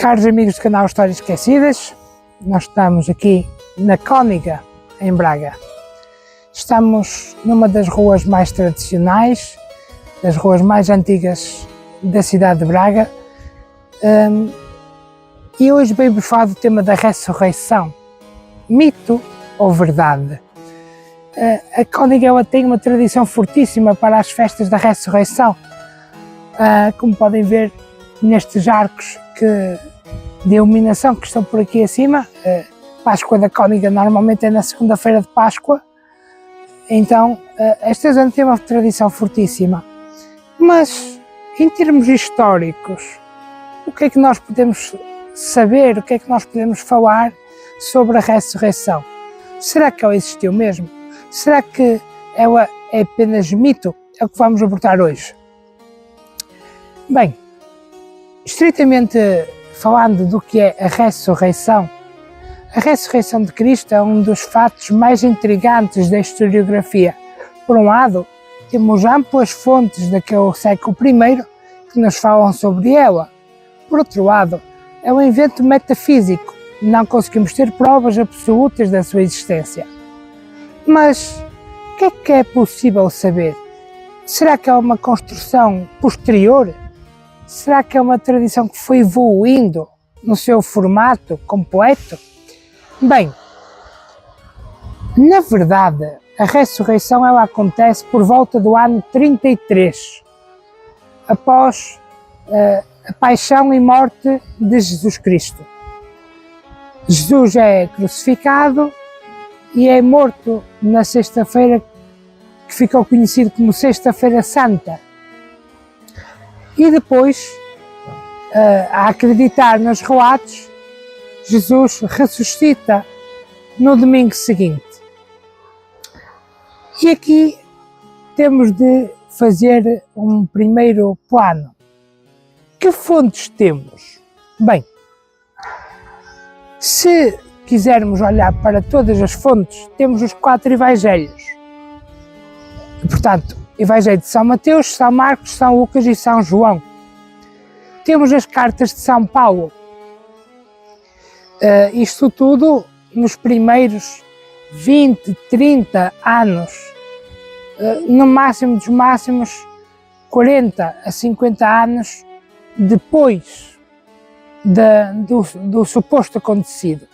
Caros amigos do canal Histórias Esquecidas, nós estamos aqui na Cóniga, em Braga. Estamos numa das ruas mais tradicionais, das ruas mais antigas da cidade de Braga, e hoje venho-vos falar do tema da ressurreição, mito ou verdade. A Cóniga ela tem uma tradição fortíssima para as festas da ressurreição, como podem ver nestes arcos de iluminação que estão por aqui acima. Páscoa da Cóniga normalmente é na segunda-feira de Páscoa, então esta zona tem uma tradição fortíssima. Mas em termos históricos, o que é que nós podemos saber, o que é que nós podemos falar sobre a ressurreição? Será que ela existiu mesmo? Será que ela é apenas mito? É o que vamos abordar hoje. Bem, estritamente falando do que é a ressurreição de Cristo é um dos fatos mais intrigantes da historiografia. Por um lado, temos amplas fontes daquele século I que nos falam sobre ela. Por outro lado, é um evento metafísico, não conseguimos ter provas absolutas da sua existência. Mas o que é possível saber? Será que é uma construção posterior? Será que é uma tradição que foi evoluindo no seu formato completo? Bem, na verdade, a ressurreição ela acontece por volta do ano 33, após a paixão e morte de Jesus Cristo. Jesus é crucificado e é morto na sexta-feira, que ficou conhecido como Sexta-feira Santa. E depois, a acreditar nos relatos, Jesus ressuscita no domingo seguinte. E aqui temos de fazer um primeiro plano. Que fontes temos? Bem, se quisermos olhar para todas as fontes, temos os 4 evangelhos. Portanto, Evangelho de São Mateus, São Marcos, São Lucas e São João. Temos as cartas de São Paulo. Isto tudo nos primeiros 20, 30 anos, no máximo dos máximos 40 a 50 anos depois do suposto acontecido.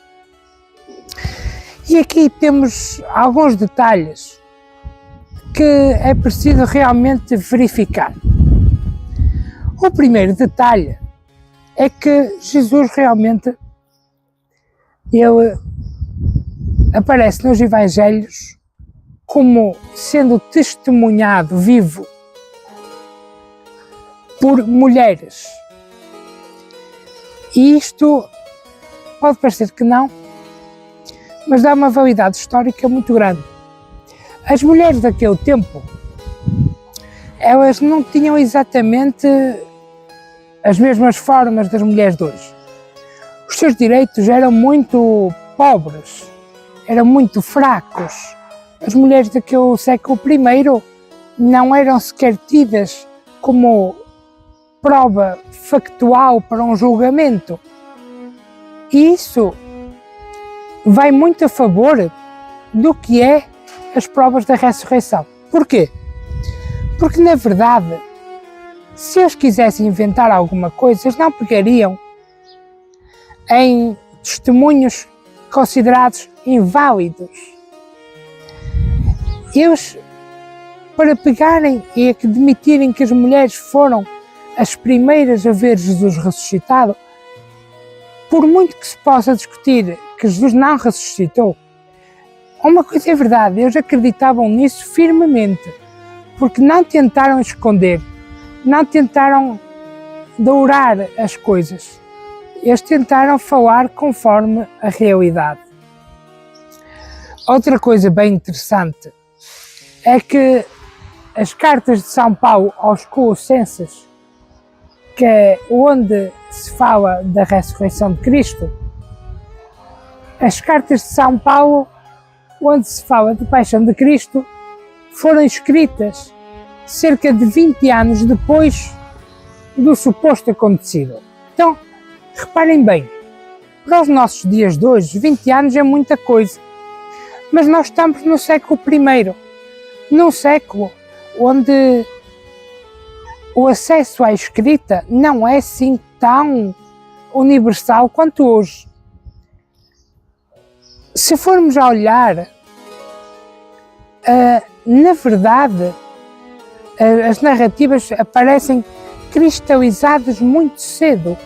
E aqui temos alguns detalhes que é preciso realmente verificar. O primeiro detalhe é que Jesus realmente ele aparece nos evangelhos como sendo testemunhado vivo por mulheres. E isto pode parecer que não, mas dá uma validade histórica muito grande. As mulheres daquele tempo, elas não tinham exatamente as mesmas formas das mulheres de hoje. Os seus direitos eram muito pobres, eram muito fracos. As mulheres daquele século I não eram sequer tidas como prova factual para um julgamento. E isso vai muito a favor do que é as provas da ressurreição. Porquê? Porque, na verdade, se eles quisessem inventar alguma coisa, eles não pegariam em testemunhos considerados inválidos. Eles, para pegarem e admitirem que as mulheres foram as primeiras a ver Jesus ressuscitado, por muito que se possa discutir que Jesus não ressuscitou, uma coisa é verdade, eles acreditavam nisso firmemente, porque não tentaram esconder, não tentaram dourar as coisas, eles tentaram falar conforme a realidade. Outra coisa bem interessante é que as cartas de São Paulo aos Colossenses, que é onde se fala da ressurreição de Cristo, as cartas de São Paulo, onde se fala da paixão de Cristo, foram escritas cerca de 20 anos depois do suposto acontecido. Então, Reparem bem, para os nossos dias de hoje, 20 anos é muita coisa, mas nós estamos no século I, num século onde o acesso à escrita não é assim tão universal quanto hoje. Se formos a olhar, na verdade, as narrativas aparecem cristalizadas muito cedo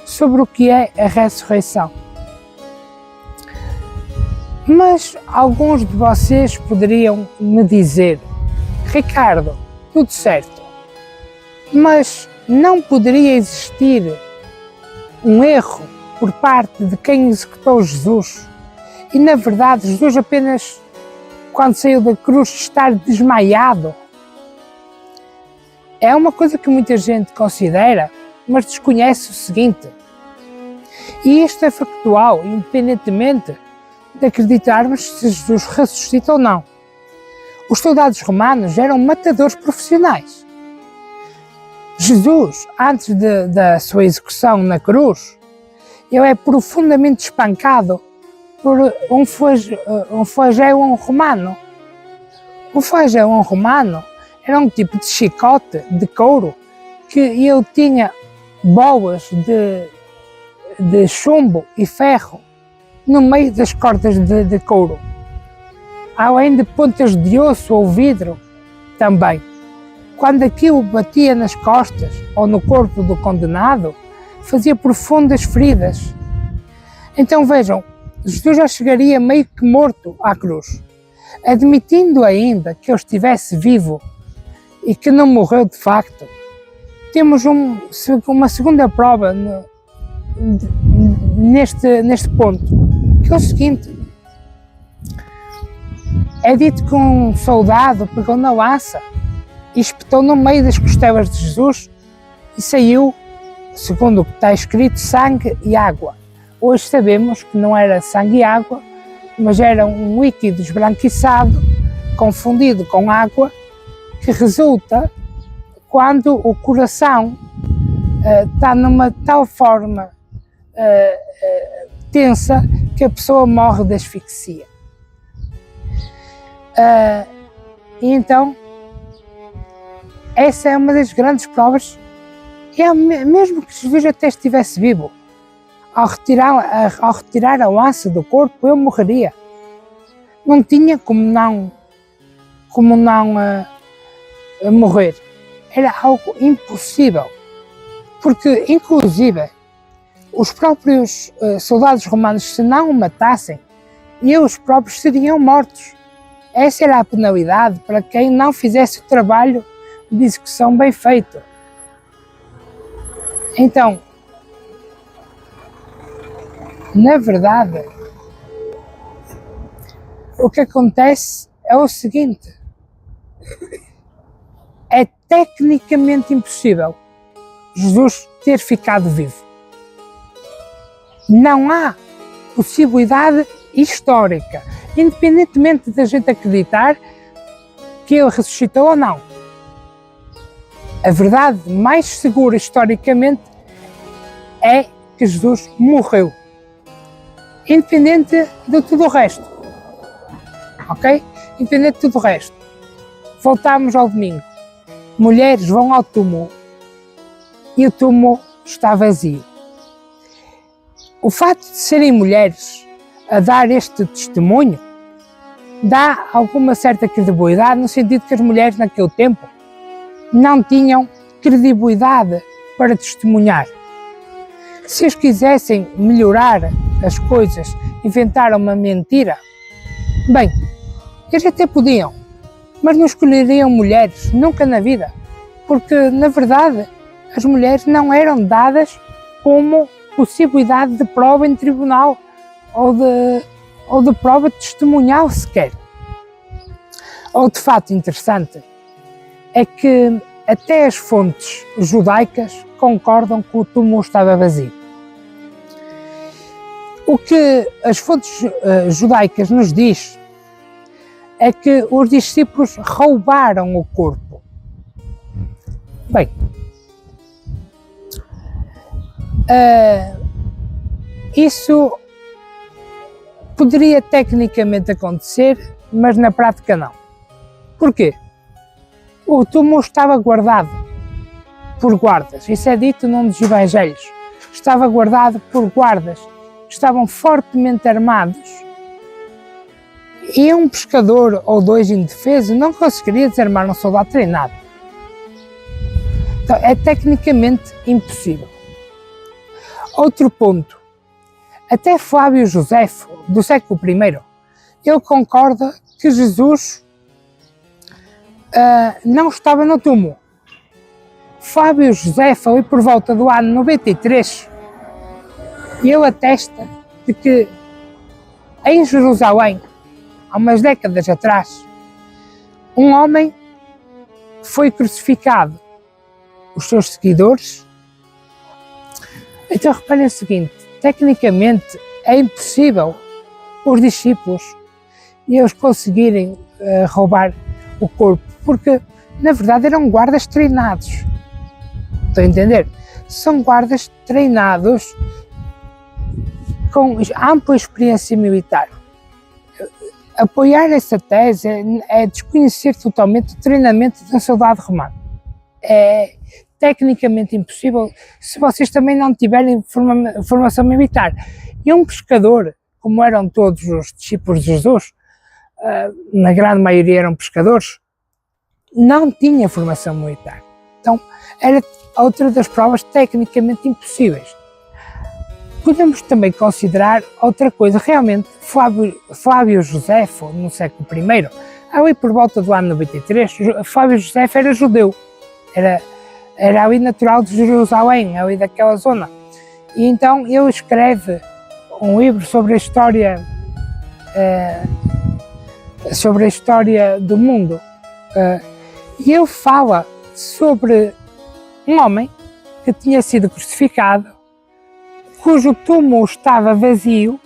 sobre o que é a ressurreição. Mas alguns de vocês poderiam me dizer: Ricardo, tudo certo, mas não poderia existir um erro por parte de quem executou Jesus? E na verdade Jesus apenas, quando saiu da cruz, estar desmaiado? É uma coisa que muita gente considera, mas desconhece o seguinte, e isto é factual, independentemente de acreditarmos se Jesus ressuscita ou não. Os soldados romanos eram matadores profissionais. Jesus, antes da sua execução na cruz, ele é profundamente espancado por um flagelo romano. O flagelo romano era um tipo de chicote de couro que ele tinha bolas de chumbo e ferro no meio das cordas de couro, além de pontas de osso ou vidro também. Quando aquilo batia nas costas ou no corpo do condenado, fazia profundas feridas. Então vejam, Jesus já chegaria meio que morto à cruz. Admitindo ainda que ele estivesse vivo e que não morreu de facto, temos uma segunda prova neste ponto, que é o seguinte: é dito que um soldado pegou na lança e espetou no meio das costelas de Jesus e saiu, segundo o que está escrito, sangue e água. Hoje sabemos que não era sangue e água, mas era um líquido esbranquiçado, confundido com água, que resulta quando o coração está numa tal forma tensa que a pessoa morre de asfixia. E então, essa é uma das grandes provas, mesmo que Jesus até estivesse vivo, ao retirar a lança do corpo, ele morreria. Não tinha como não morrer. Era algo impossível, porque inclusive os próprios soldados romanos, se não o matassem, eles próprios seriam mortos. Essa era a penalidade para quem não fizesse o trabalho de execução bem feito. Então, na verdade, o que acontece é o seguinte: é tecnicamente impossível Jesus ter ficado vivo. Não há possibilidade histórica, independentemente da gente acreditar que ele ressuscitou ou não. A verdade mais segura historicamente é que Jesus morreu, independente de tudo o resto. Ok? Independente de tudo o resto. Voltamos ao domingo. Mulheres vão ao túmulo e o túmulo está vazio. O facto de serem mulheres a dar este testemunho dá alguma certa credibilidade, no sentido que as mulheres naquele tempo não tinham credibilidade para testemunhar. Se eles quisessem melhorar as coisas, inventar uma mentira, bem, eles até podiam, mas não escolheriam mulheres, nunca na vida, porque na verdade as mulheres não eram dadas como possibilidade de prova em tribunal ou de prova testemunhal sequer. Outro fato interessante é que até as fontes judaicas concordam que o túmulo estava vazio. O que as fontes judaicas nos diz é que os discípulos roubaram o corpo. Bem, Isso poderia tecnicamente acontecer, mas na prática não. Porquê? O túmulo estava guardado por guardas, isso é dito num dos evangelhos. Estava guardado por guardas, estavam fortemente armados. E um pescador ou dois indefesos não conseguiria desarmar um soldado treinado. Então, é tecnicamente impossível. Outro ponto. Até Flávio Josefo, do século I, ele concorda que Jesus não estava no túmulo. Flávio Josefo, ali por volta do ano 93, ele atesta de que em Jerusalém, há umas décadas atrás, um homem foi crucificado. Os seus seguidores. Então reparem o seguinte, tecnicamente é impossível os discípulos e eles conseguirem roubar o corpo, porque na verdade eram guardas treinados. Estão a entender? São guardas treinados com ampla experiência militar. Apoiar essa tese é desconhecer totalmente o treinamento de um soldado romano. É tecnicamente impossível se vocês também não tiverem formação militar. E um pescador, como eram todos os discípulos de Jesus, na grande maioria eram pescadores, não tinha formação militar. Então, era outra das provas tecnicamente impossíveis. Podemos também considerar outra coisa. Realmente, Flávio Josefo, no século I, ali por volta do ano 93, Flávio Josefo era judeu. Era ali natural de Jerusalém, ali daquela zona. E então ele escreve um livro sobre a história do mundo. E ele fala sobre um homem que tinha sido crucificado, cujo túmulo estava vazio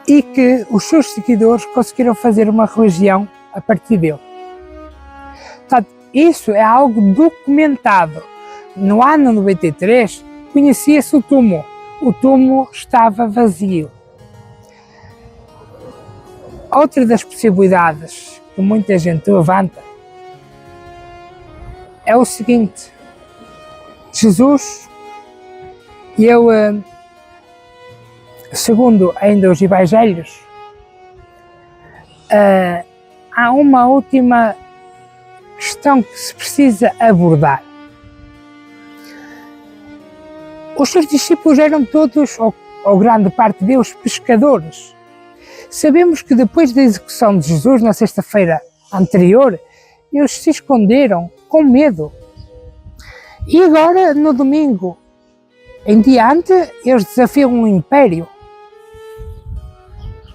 e que os seus seguidores conseguiram fazer uma religião a partir dele. Portanto, isso é algo documentado. No ano 93, conhecia-se o túmulo. O túmulo estava vazio. Outra das possibilidades que muita gente levanta é o seguinte. Jesus, ele, segundo ainda os evangelhos, há uma última questão que se precisa abordar. Os seus discípulos eram todos, ou grande parte deles, pescadores. Sabemos que depois da execução de Jesus, na sexta-feira anterior, eles se esconderam com medo. E agora, no domingo em diante, eles desafiam um império.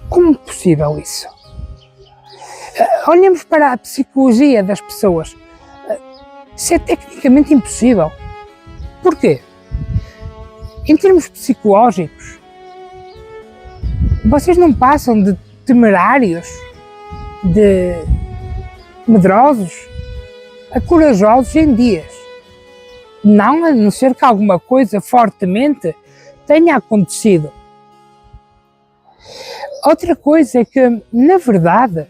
Como é possível isso? Olhemos para a psicologia das pessoas. Isso é tecnicamente impossível. Porquê? Em termos psicológicos, vocês não passam de temerários, de medrosos, a corajosos em dias. Não a não ser que alguma coisa fortemente tenha acontecido. Outra coisa é que, na verdade,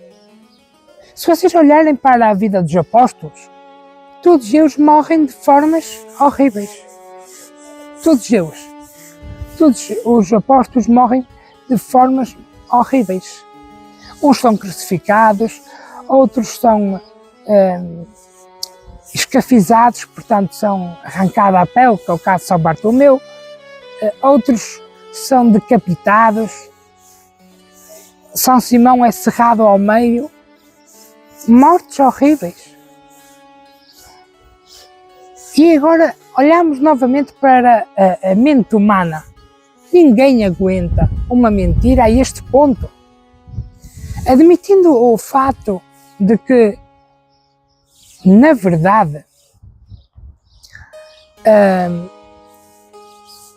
se vocês olharem para a vida dos apóstolos, todos eles morrem de formas horríveis. Todos eles. Todos os apóstolos morrem de formas horríveis. Uns são crucificados, outros são escafizados, portanto são arrancada a pele, que é o caso de São Bartolomeu. Outros são decapitados. São Simão é cerrado ao meio. Mortes horríveis. E agora olhamos novamente para a mente humana. Ninguém aguenta uma mentira a este ponto. Admitindo o fato de que, na verdade,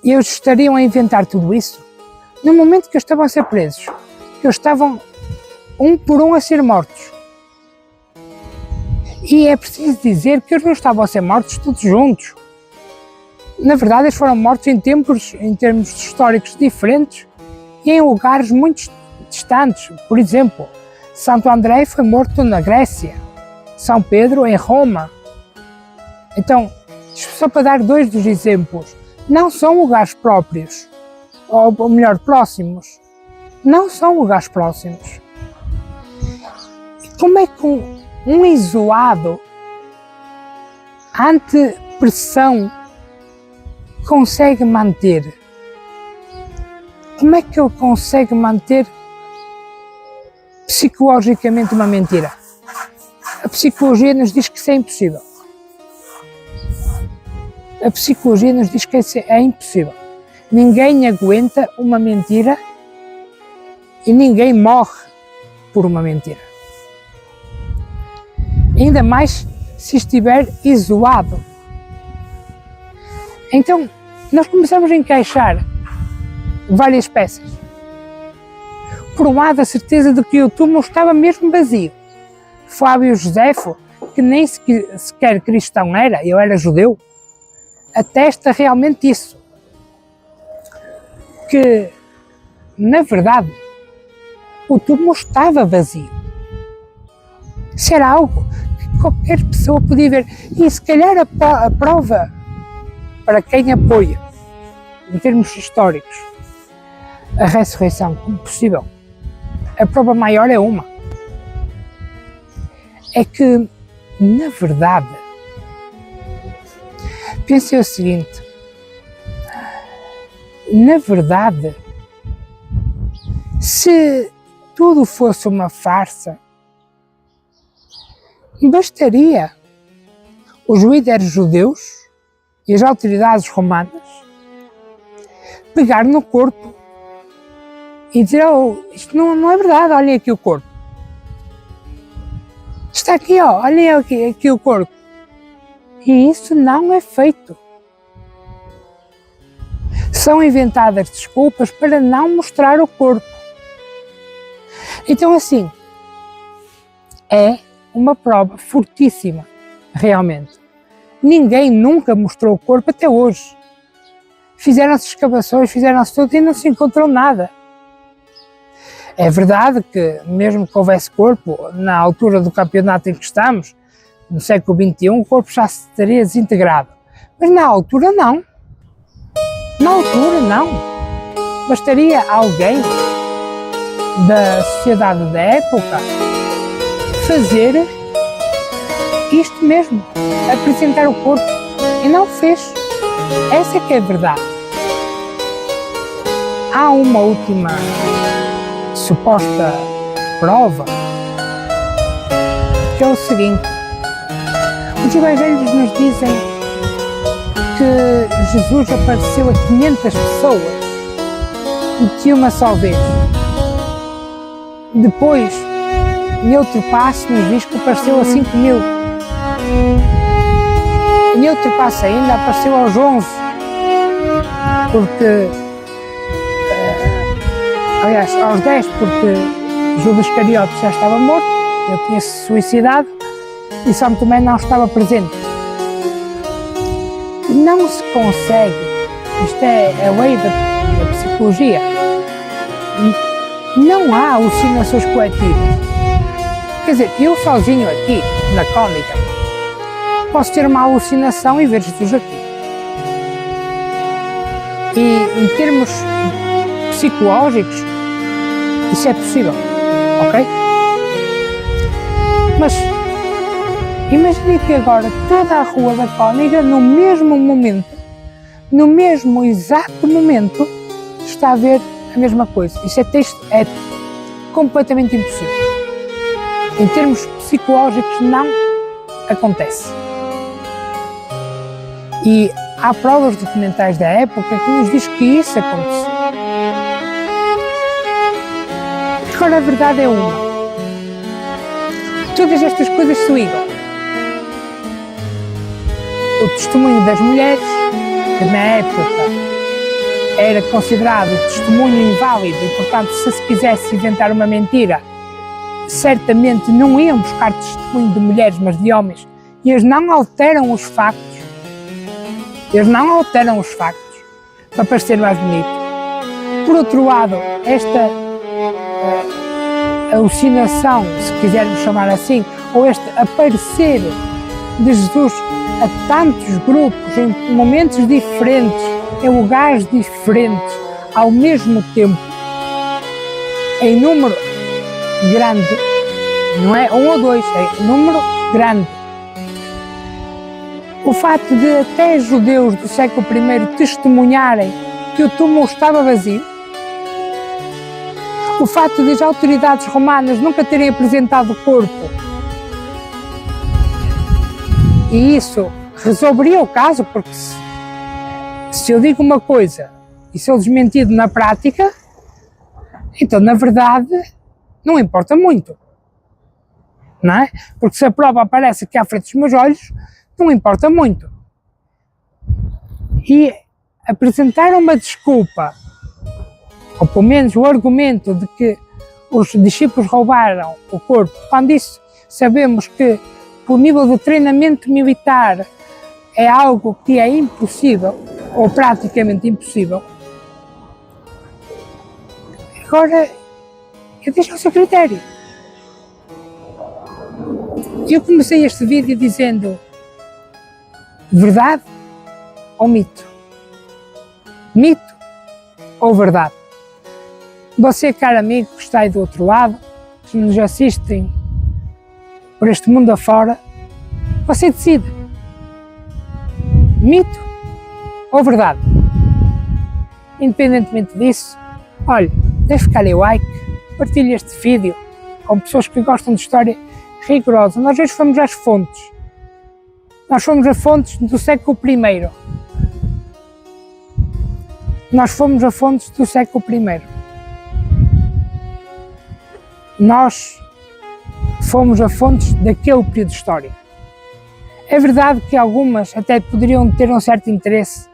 eles estariam a inventar tudo isso, no momento que eles estavam a ser presos, que eles estavam um por um a ser mortos. E é preciso dizer que eles não estavam a ser mortos todos juntos. Na verdade, eles foram mortos em termos históricos diferentes e em lugares muito distantes. Por exemplo, Santo André foi morto na Grécia, São Pedro em Roma. Então, só para dar dois dos exemplos, não são lugares próprios, ou melhor, próximos. Não são lugares próximos. Como é que um isolado, ante pressão, consegue manter? Como é que ele consegue manter psicologicamente uma mentira? A psicologia nos diz que isso é impossível. A psicologia nos diz que isso é impossível. Ninguém aguenta uma mentira e ninguém morre por uma mentira. Ainda mais se estiver isolado. Então, nós começamos a encaixar várias peças. Por um lado, a certeza de que o túmulo estava mesmo vazio. Flávio Josefo, que nem sequer cristão era, ele era judeu, atesta realmente isso. Que, na verdade, o túmulo estava vazio. Isso era algo que qualquer pessoa podia ver. E se calhar a prova para quem apoia, em termos históricos, a ressurreição como possível, a prova maior é uma. É que, na verdade, pensei o seguinte, na verdade, se tudo fosse uma farsa, bastaria os líderes judeus e as autoridades romanas pegar no corpo e dizer, oh, isto não é verdade, olhem aqui o corpo. Está aqui, ó, olhem aqui o corpo. E isso não é feito. São inventadas desculpas para não mostrar o corpo. Então, assim, é uma prova fortíssima, realmente. Ninguém nunca mostrou o corpo até hoje. Fizeram-se escavações, fizeram-se tudo e não se encontrou nada. É verdade que, mesmo que houvesse corpo, na altura do campeonato em que estamos, no século XXI, o corpo já se teria desintegrado. Mas na altura não. Na altura não. Bastaria alguém da sociedade da época fazer isto mesmo, apresentar o corpo, e não o fez. Essa é que é a verdade. Há uma última suposta prova, que é o seguinte: os evangelhos nos dizem que Jesus apareceu a 500 pessoas de uma só vez. Depois, em outro passo, nos diz que apareceu a 5.000. Em outro passo ainda apareceu aos 11, porque, aliás, aos 10, porque Judas Iscariote já estava morto, ele tinha-se suicidado e São Tomé não estava presente. Não se consegue, isto é a lei da psicologia, não há alucinações coletivas. Quer dizer, eu sozinho aqui, na Cónica, posso ter uma alucinação e ver Jesus aqui. E em termos psicológicos, isso é possível, ok? Mas imagine que agora toda a rua da Cónica, no mesmo momento, no mesmo exato momento, está a ver a mesma coisa. Isso é completamente impossível. Em termos psicológicos, não acontece. E há provas documentais da época que nos diz que isso aconteceu. Agora a verdade é uma. Todas estas coisas se ligam. O testemunho das mulheres, que na época era considerado testemunho inválido e, portanto, se quisesse inventar uma mentira, certamente não iam buscar testemunho de mulheres, mas de homens, e eles não alteram os factos. Eles não alteram os factos para parecer mais bonito. Por outro lado, esta alucinação, se quisermos chamar assim, ou este aparecer de Jesus a tantos grupos, em momentos diferentes, em lugares diferentes, ao mesmo tempo, em número grande, não é um ou dois, é número grande. O facto de até judeus do século I testemunharem que o túmulo estava vazio, o facto de as autoridades romanas nunca terem apresentado o corpo, e isso resolveria o caso, porque se eu digo uma coisa e sou desmentido na prática, então na verdade não importa muito, não é? Porque se a prova aparece aqui à frente dos meus olhos, não importa muito. E apresentar uma desculpa, ou pelo menos o argumento de que os discípulos roubaram o corpo, quando isso sabemos que o nível de treinamento militar é algo que é impossível, ou praticamente impossível, agora eu deixo ao seu critério. Eu comecei este vídeo dizendo verdade ou mito? Mito ou verdade? Você, caro amigo, que está aí do outro lado, que nos assistem por este mundo afora, você decide. Mito ou verdade? Independentemente disso, olha, deixe ficar aí o like, partilhe este vídeo com pessoas que gostam de história rigorosa. Nós hoje fomos às fontes. Nós fomos a fontes do século I. Nós fomos a fontes do século I. Nós fomos a fontes daquele período histórico. É verdade que algumas até poderiam ter um certo interesse,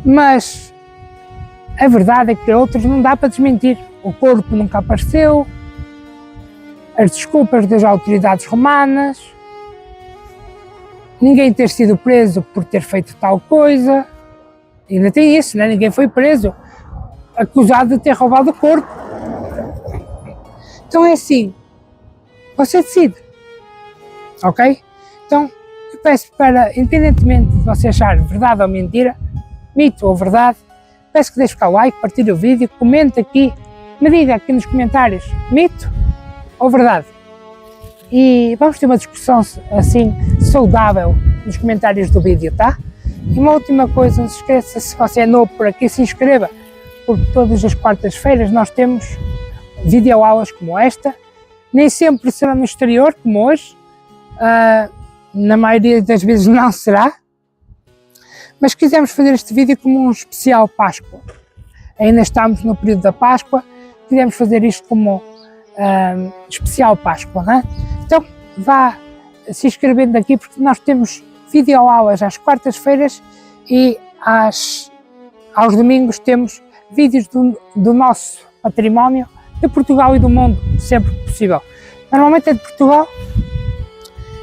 mas a verdade é que outras não dá para desmentir. O corpo nunca apareceu, as desculpas das autoridades romanas, ninguém ter sido preso por ter feito tal coisa, ainda tem isso, né? Ninguém foi preso acusado de ter roubado o corpo. Então é assim, você decide, ok? Então eu peço para, independentemente de você achar verdade ou mentira, mito ou verdade, peço que deixe ficar o like, partilhe o vídeo, comente aqui, me diga aqui nos comentários, mito ou verdade? E vamos ter uma discussão assim saudável nos comentários do vídeo, tá? E uma última coisa, não se esqueça, se você é novo por aqui, se inscreva, porque todas as quartas-feiras nós temos videoaulas como esta, nem sempre será no exterior, como hoje, na maioria das vezes não será, mas quisemos fazer este vídeo como um especial Páscoa. Ainda estamos no período da Páscoa, quisemos fazer isto como especial Páscoa, não é? Então vá se inscrevendo aqui, porque nós temos videoaulas às quartas-feiras e aos domingos temos vídeos do nosso património de Portugal e do mundo, sempre que possível. Normalmente é de Portugal,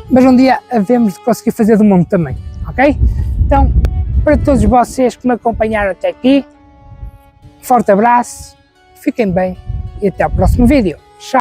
mas um dia havemos de conseguir fazer do mundo também, ok? Então, para todos vocês que me acompanharam até aqui, forte abraço, fiquem bem e até ao próximo vídeo. Tchau!